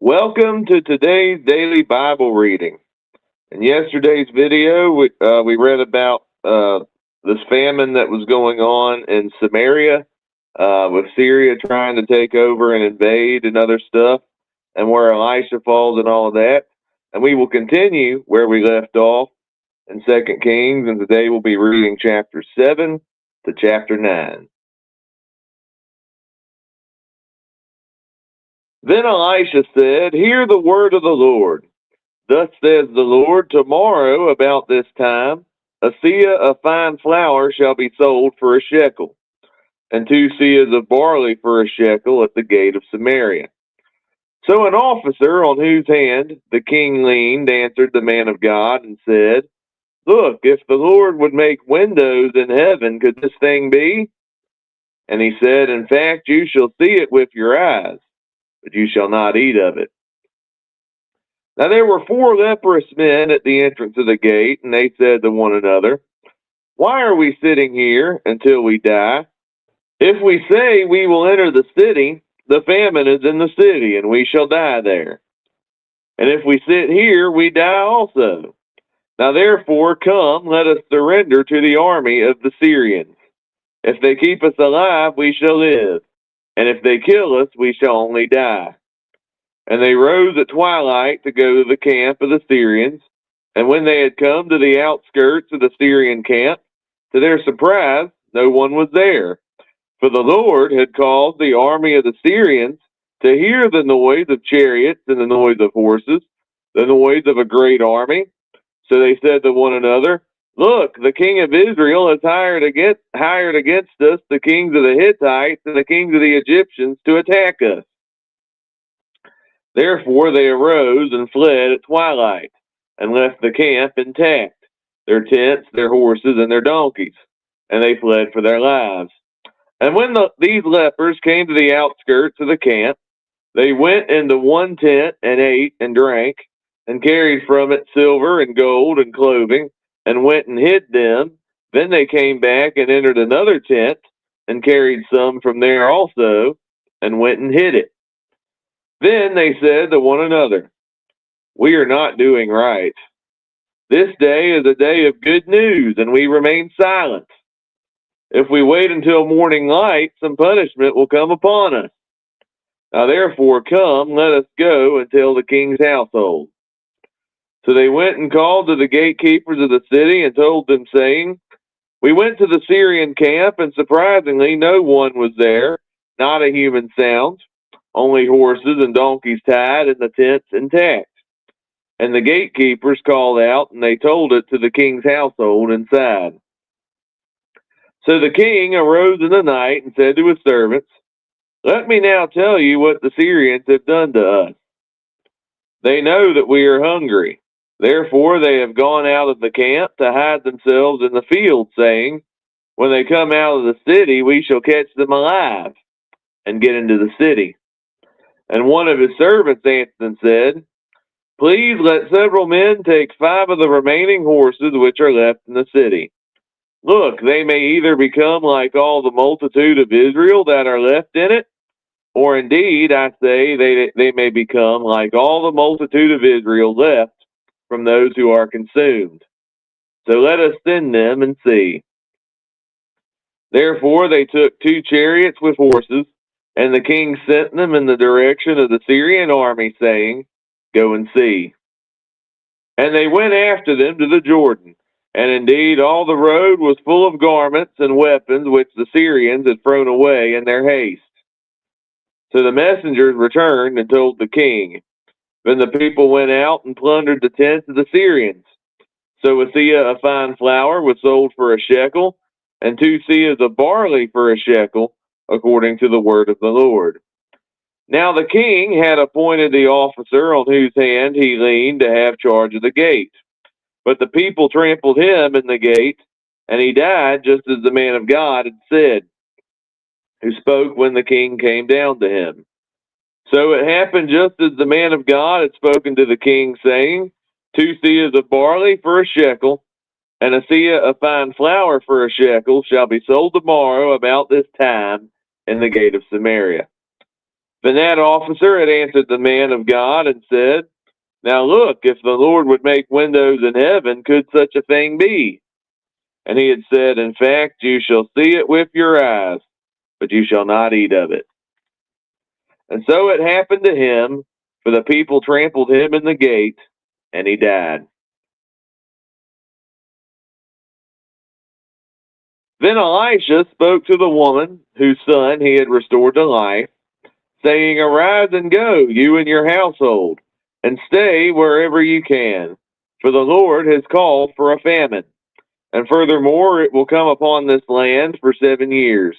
Welcome to today's daily Bible reading. In yesterday's video, we read about this famine that was going on in Samaria, with Syria trying to take over and invade and other stuff, and where Elisha falls and all of that. And we will continue where we left off in 2 Kings, and today we'll be reading chapter 7 to chapter 9. Then Elisha said, "Hear the word of the Lord. Thus says the Lord, tomorrow about this time, a seah of fine flour shall be sold for a shekel, and 2 seahs of barley for a shekel at the gate of Samaria." So an officer on whose hand the king leaned answered the man of God and said, "Look, if the Lord would make windows in heaven, could this thing be?" And he said, "In fact, you shall see it with your eyes, but you shall not eat of it." Now there were 4 leprous men at the entrance of the gate, and they said to one another, "Why are we sitting here until we die? If we say we will enter the city, the famine is in the city, and we shall die there. And if we sit here, we die also. Now therefore, come, let us surrender to the army of the Syrians. If they keep us alive, we shall live, and if they kill us, we shall only die." And they rose at twilight to go to the camp of the Syrians. And when they had come to the outskirts of the Syrian camp, to their surprise, no one was there. For the Lord had caused the army of the Syrians to hear the noise of chariots and the noise of horses, the noise of a great army. So they said to one another, "Look, the king of Israel has hired against us the kings of the Hittites and the kings of the Egyptians to attack us." Therefore they arose and fled at twilight, and left the camp intact, their tents, their horses, and their donkeys, and they fled for their lives. And when these lepers came to the outskirts of the camp, they went into one tent and ate and drank, and carried from it silver and gold and clothing, and went and hid them. Then they came back and entered another tent, and carried some from there also, and went and hid it. Then they said to one another, "We are not doing right. This day is a day of good news, and we remain silent. If we wait until morning light, some punishment will come upon us. Now therefore come, let us go and tell the king's household." So they went and called to the gatekeepers of the city and told them, saying, "We went to the Syrian camp, and surprisingly no one was there, not a human sound, only horses and donkeys tied and the tents intact." And the gatekeepers called out, and they told it to the king's household inside. So the king arose in the night and said to his servants, "Let me now tell you what the Syrians have done to us. They know that we are hungry. Therefore they have gone out of the camp to hide themselves in the field, saying, 'When they come out of the city, we shall catch them alive and get into the city.' And one of his servants answered and said, 'Please let several men take 5 of the remaining horses which are left in the city. Look, they may either become like all the multitude of Israel that are left in it, or indeed, I say, they may become like all the multitude of Israel left from those who are consumed. So let us send them and see.' Therefore they took 2 chariots with horses, and the king sent them in the direction of the Syrian army, saying, 'Go and see.' And they went after them to the Jordan. And indeed all the road was full of garments and weapons which the Syrians had thrown away in their haste. So the messengers returned and told the king. Then the people went out and plundered the tents of the Syrians. So a seah of fine flour was sold for a shekel, and 2 seahs of barley for a shekel, according to the word of the Lord. Now the king had appointed the officer on whose hand he leaned to have charge of the gate. But the people trampled him in the gate, and he died just as the man of God had said, who spoke when the king came down to him. So it happened just as the man of God had spoken to the king, saying, 2 seahs of barley for a shekel, and a seah of fine flour for a shekel shall be sold tomorrow about this time in the gate of Samaria. Then that officer had answered the man of God and said, Now look, if the Lord would make windows in heaven, could such a thing be? And he had said, In fact, you shall see it with your eyes, but you shall not eat of it. And so it happened to him, for the people trampled him in the gate, and he died. Then Elisha spoke to the woman whose son he had restored to life, saying, Arise and go, you and your household, and stay wherever you can, for the Lord has called for a famine. And furthermore, it will come upon this land for 7 years.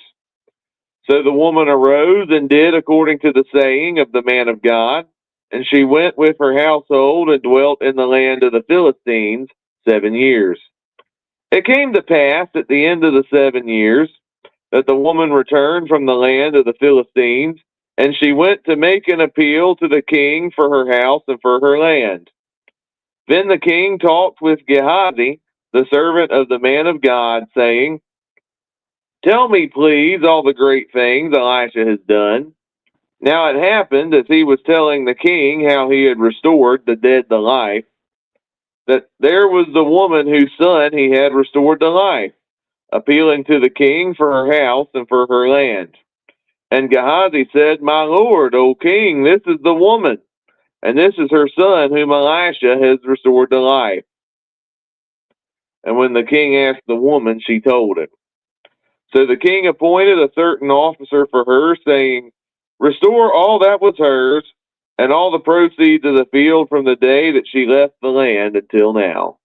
So the woman arose and did according to the saying of the man of God, and she went with her household and dwelt in the land of the Philistines 7 years. It came to pass at the end of the 7 years that the woman returned from the land of the Philistines, and she went to make an appeal to the king for her house and for her land. Then the king talked with Gehazi, the servant of the man of God, saying, Tell me, please, all the great things Elisha has done. Now it happened, as he was telling the king how he had restored the dead to life, that there was the woman whose son he had restored to life, appealing to the king for her house and for her land. And Gehazi said, My lord, O king, this is the woman, and this is her son whom Elisha has restored to life. And when the king asked the woman, she told him. So the king appointed a certain officer for her, saying, Restore all that was hers, and all the proceeds of the field from the day that she left the land until now.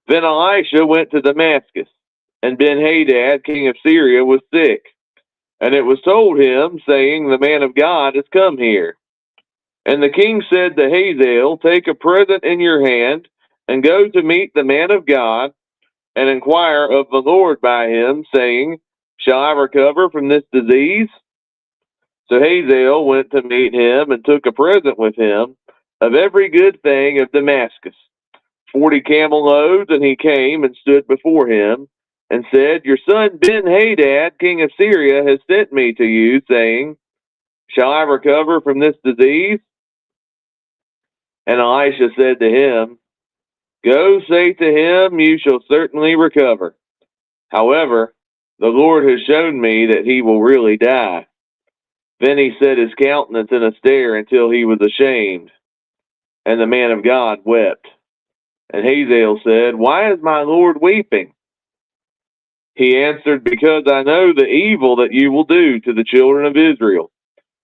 Then Elisha went to Damascus, and Ben-Hadad, king of Syria, was sick. And it was told him, saying, The man of God has come here. And the king said to Hazael, Take a present in your hand, and go to meet the man of God, and inquire of the Lord by him, saying, Shall I recover from this disease? So Hazael went to meet him, and took a present with him of every good thing of Damascus, 40 camel loads, and he came and stood before him, and said, Your son Ben-Hadad, king of Syria, has sent me to you, saying, Shall I recover from this disease? And Elisha said to him, Go say to him, You shall certainly recover. However, the Lord has shown me that he will really die. Then he set his countenance in a stare until he was ashamed. And the man of God wept. And Hazael said, Why is my Lord weeping? He answered, Because I know the evil that you will do to the children of Israel.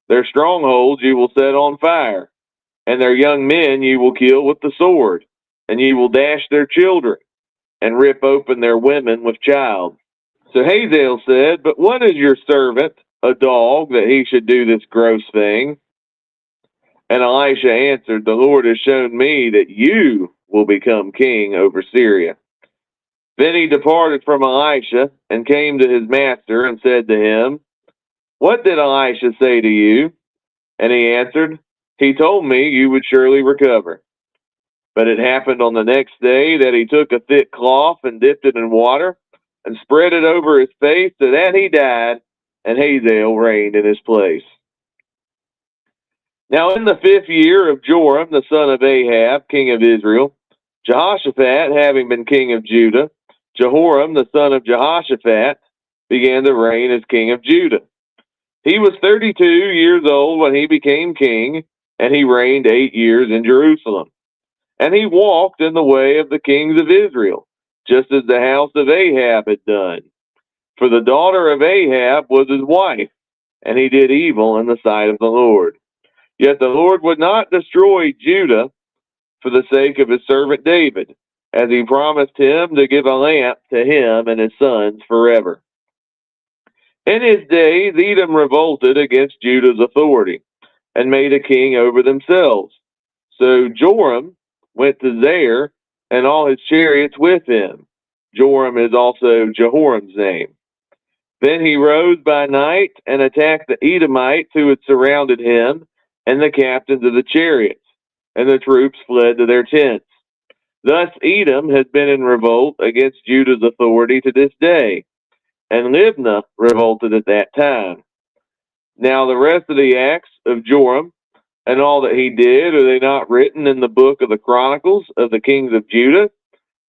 Their strongholds you will set on fire, and their young men you will kill with the sword, and you will dash their children, and rip open their women with child. So Hazael said, But what is your servant, a dog, that he should do this gross thing? And Elisha answered, The Lord has shown me that you will become king over Syria. Then he departed from Elisha, and came to his master, and said to him, What did Elisha say to you? And he answered, He told me you would surely recover. But it happened on the next day that he took a thick cloth and dipped it in water, and spread it over his face, so that he died, and Hazael reigned in his place. Now in the 5th year of Joram, the son of Ahab, king of Israel, Jehoshaphat having been king of Judah, Jehoram, the son of Jehoshaphat, began to reign as king of Judah. He was 32 years old when he became king, and he reigned 8 years in Jerusalem. And he walked in the way of the kings of Israel, just as the house of Ahab had done. For the daughter of Ahab was his wife, and he did evil in the sight of the Lord. Yet the Lord would not destroy Judah for the sake of his servant David, as he promised him to give a lamp to him and his sons forever. In his days, Edom revolted against Judah's authority, and made a king over themselves. So Joram went to Zair, and all his chariots with him. Joram is also Jehoram's name. Then he rose by night and attacked the Edomites who had surrounded him, and the captains of the chariots, and the troops fled to their tents. Thus Edom has been in revolt against Judah's authority to this day, and Libnah revolted at that time. Now the rest of the acts of Joram and all that he did, are they not written in the book of the Chronicles of the kings of Judah?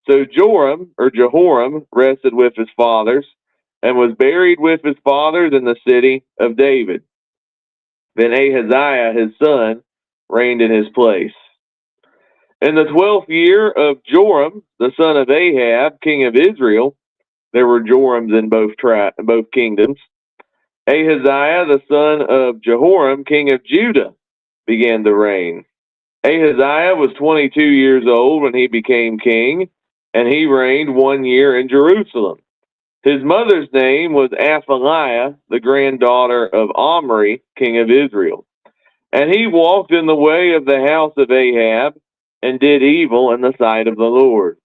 So Joram, or Jehoram, rested with his fathers, and was buried with his fathers in the city of David. Then Ahaziah his son reigned in his place. In the 12th year of Joram, the son of Ahab, king of Israel, there were Jorams in both kingdoms, Ahaziah the son of Jehoram, king of Judah, began to reign. Ahaziah was 22 years old when he became king, and he reigned 1 year in Jerusalem. His mother's name was Athaliah, the granddaughter of Omri, king of Israel. And he walked in the way of the house of Ahab, and did evil in the sight of the Lord,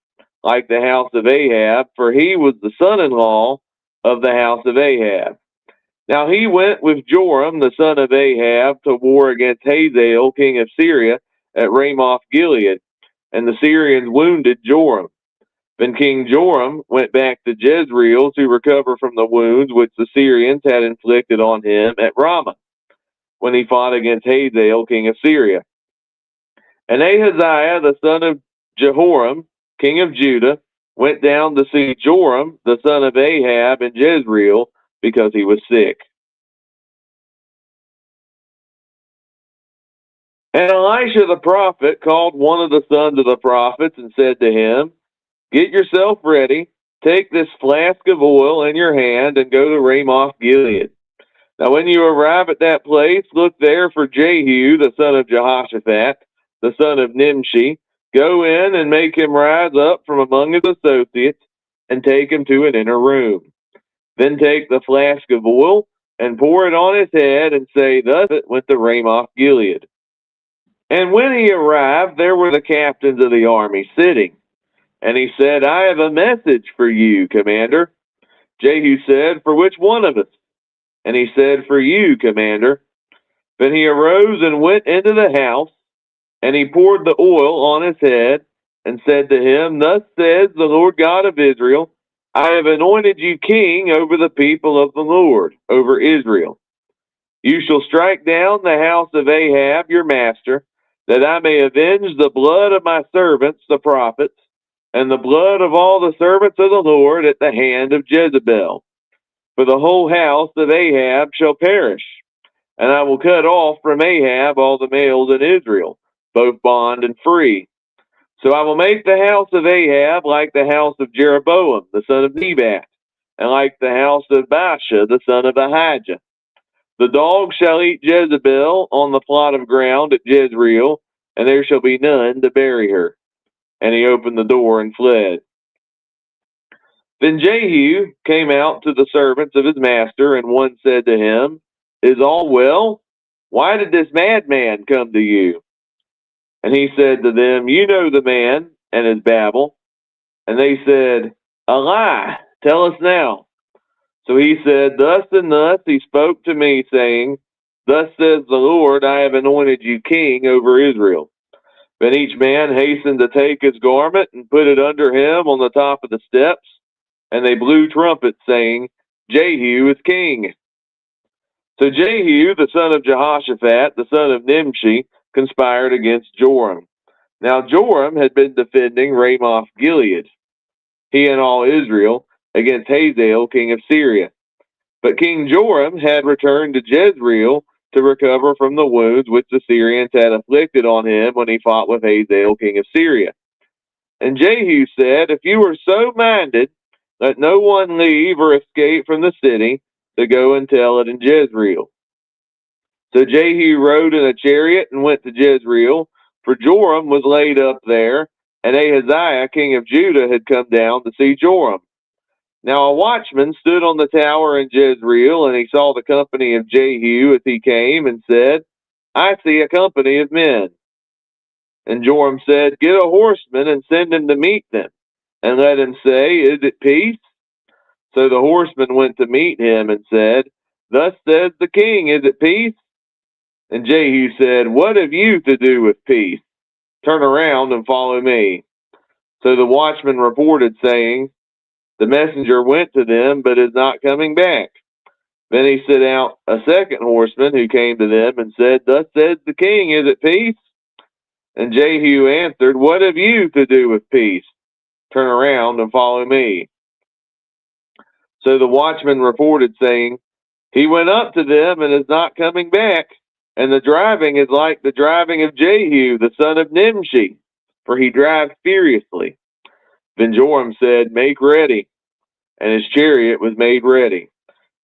like the house of Ahab, for he was the son-in-law of the house of Ahab. Now he went with Joram, the son of Ahab, to war against Hazael, king of Syria, at Ramoth Gilead, and the Syrians wounded Joram. Then King Joram went back to Jezreel to recover from the wounds which the Syrians had inflicted on him at Ramah, when he fought against Hazael, king of Syria. And Ahaziah, the son of Jehoram, king of Judah, went down to see Joram, the son of Ahab, in Jezreel, because he was sick. And Elisha the prophet called one of the sons of the prophets and said to him, "Get yourself ready, take this flask of oil in your hand, and go to Ramoth Gilead. Now when you arrive at that place, look there for Jehu, the son of Jehoshaphat, the son of Nimshi. Go in and make him rise up from among his associates, and take him to an inner room. Then take the flask of oil, and pour it on his head, and say, 'Thus it went to Ramoth Gilead.'" And when he arrived, there were the captains of the army sitting. And he said, "I have a message for you, commander." Jehu said, "For which one of us?" And he said, "For you, commander." Then he arose and went into the house, and he poured the oil on his head, and said to him, "Thus says the Lord God of Israel, I have anointed you king over the people of the Lord, over Israel. You shall strike down the house of Ahab your master, that I may avenge the blood of my servants, the prophets, and the blood of all the servants of the Lord at the hand of Jezebel. For the whole house of Ahab shall perish, and I will cut off from Ahab all the males in Israel, both bond and free. So I will make the house of Ahab like the house of Jeroboam, the son of Nebat, and like the house of Baasha, the son of Ahijah. The dogs shall eat Jezebel on the plot of ground at Jezreel, and there shall be none to bury her." And he opened the door and fled. Then Jehu came out to the servants of his master, and one said to him, "Is all well? Why did this madman come to you?" And he said to them, "You know the man and his babble." And they said, "A lie, tell us now." So he said, "Thus and thus he spoke to me, saying, 'Thus says the Lord, I have anointed you king over Israel.' Then each man hastened to take his garment and put it under him on the top of the steps, and they blew trumpets, saying, 'Jehu is king.' So Jehu, the son of Jehoshaphat, the son of Nimshi, conspired against Joram. Now Joram had been defending Ramoth Gilead, he and all Israel, against Hazael, king of Syria. But King Joram had returned to Jezreel to recover from the wounds which the Syrians had inflicted on him when he fought with Hazael, king of Syria. And Jehu said, "If you are so minded, let no one leave or escape from the city to go and tell it in Jezreel." So Jehu rode in a chariot and went to Jezreel, for Joram was laid up there, and Ahaziah, king of Judah, had come down to see Joram. Now a watchman stood on the tower in Jezreel, and he saw the company of Jehu as he came, and said, "I see a company of men." And Joram said, "Get a horseman and send him to meet them, and let him say, 'Is it peace?'" So the horseman went to meet him and said, "Thus says the king, 'Is it peace?'" And Jehu said, "What have you to do with peace? Turn around and follow me." So the watchman reported, saying, "The messenger went to them, but is not coming back." Then he sent out a second horseman who came to them and said, Thus says the king, is it peace? And Jehu answered, What have you to do with peace? Turn around and follow me. So the watchman reported, saying, He went up to them and is not coming back, and the driving is like the driving of Jehu, the son of Nimshi, for he drives furiously. Then Joram said, Make ready. And his chariot was made ready.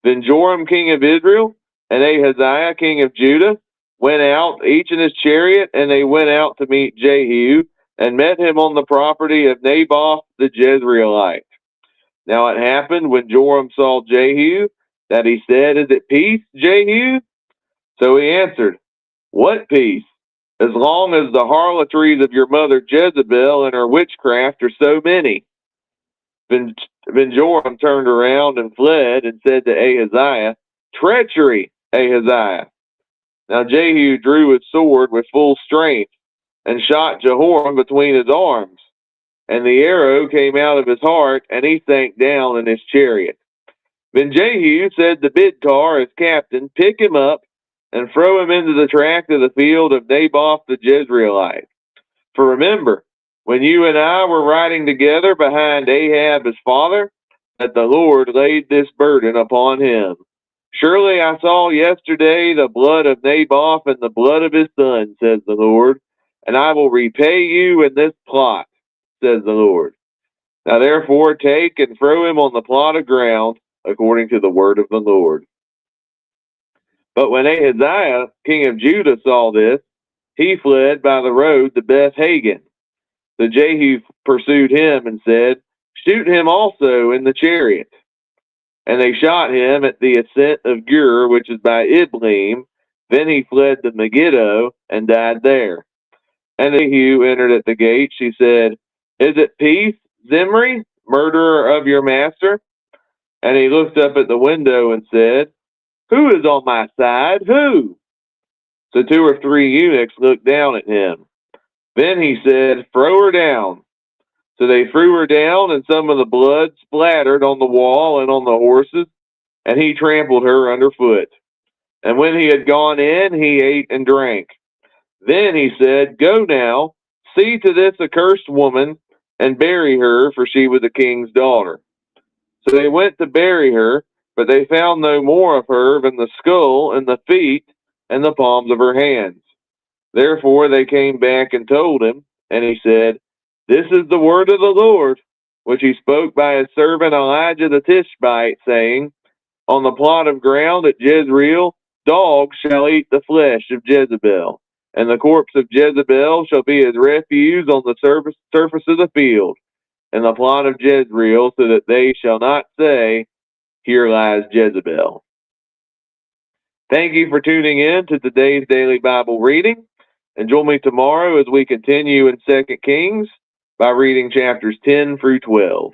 Then Joram, king of Israel, and Ahaziah, king of Judah, went out, each in his chariot, and they went out to meet Jehu, and met him on the property of Naboth the Jezreelite. Now it happened when Joram saw Jehu, that he said, Is it peace, Jehu? So he answered, What peace? As long as the harlotries of your mother Jezebel and her witchcraft are so many. Then Joram turned around and fled and said to Ahaziah, Treachery, Ahaziah. Now Jehu drew his sword with full strength and shot Jehoram between his arms. And the arrow came out of his heart, and he sank down in his chariot. Then Jehu said to Bidkar, his captain, Pick him up and throw him into the tract of the field of Naboth the Jezreelite. For remember, when you and I were riding together behind Ahab his father, that the Lord laid this burden upon him. Surely I saw yesterday the blood of Naboth and the blood of his son, says the Lord, and I will repay you in this plot, says the Lord. Now therefore take and throw him on the plot of ground, according to the word of the Lord. But when Ahaziah, king of Judah, saw this, he fled by the road to Beth-Hagen. So Jehu pursued him and said, Shoot him also in the chariot. And they shot him at the ascent of Gur, which is by Ibleam. Then he fled to Megiddo and died there. And Jehu entered at the gate. She said, Is it peace, Zimri, murderer of your master? And he looked up at the window and said, Who is on my side? Who? So 2 or 3 eunuchs looked down at him. Then he said, Throw her down. So they threw her down, and some of the blood splattered on the wall and on the horses, and he trampled her underfoot. And when he had gone in, he ate and drank. Then he said, Go now, see to this accursed woman, and bury her, for she was a king's daughter. So they went to bury her, but they found no more of her than the skull and the feet and the palms of her hands. Therefore they came back and told him, and he said, This is the word of the Lord, which he spoke by his servant Elijah the Tishbite, saying, On the plot of ground at Jezreel, dogs shall eat the flesh of Jezebel, and the corpse of Jezebel shall be as refuse on the surface of the field, and the plot of Jezreel, so that they shall not say, Here lies Jezebel. Thank you for tuning in to today's daily Bible reading. And join me tomorrow as we continue in 2 Kings by reading chapters 10 through 12.